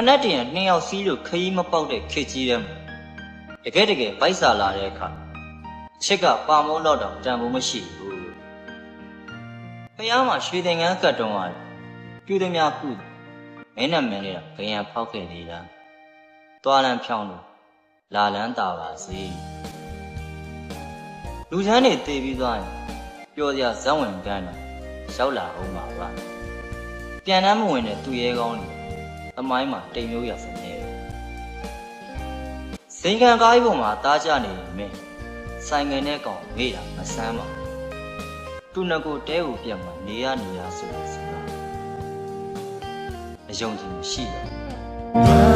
နက်တရံ2 ယောက်စီးလို့ခရီးမပေါက်တဲ့ခေကြီးထဲမှာတကယ်ဗိုက်စာလာတဲ့အခါအချစ်ကပါမုန်းတော့တန်ဖို့မရှိဘူးဖះမှာရွှေသင်္ကန်းကတ်တုံးရတယ်ပြူသည်များကုမင်းနဲ့မင်းလေးကဘယံဖောက်ခဲ့သေးတာသွားလန်းဖြောင်းလို့လာလန်းတာပါစေလူချမ်းတွေတည်ပြီးသွားရင်ပျော်စရာဇက်ဝင်ကန်းတာရောက်လာအောင်ပါဗျပြန်တမ်းမဝင်တဲ့သူရဲကောင်းတွေသမိုင်းမှာတိမ်မျိုးရစနေတယ်စိန်ခံကားကြီးပေါ်မှာတားကြနေရင်မင်းဆိုင်ငယ်နဲ့ကောင်မေ့တာမဆမ်းပါသူနကိုတဲကိုပြတ်မှာနေရဆိုတဲ့စကားအယုံကြည်မရှိဘူး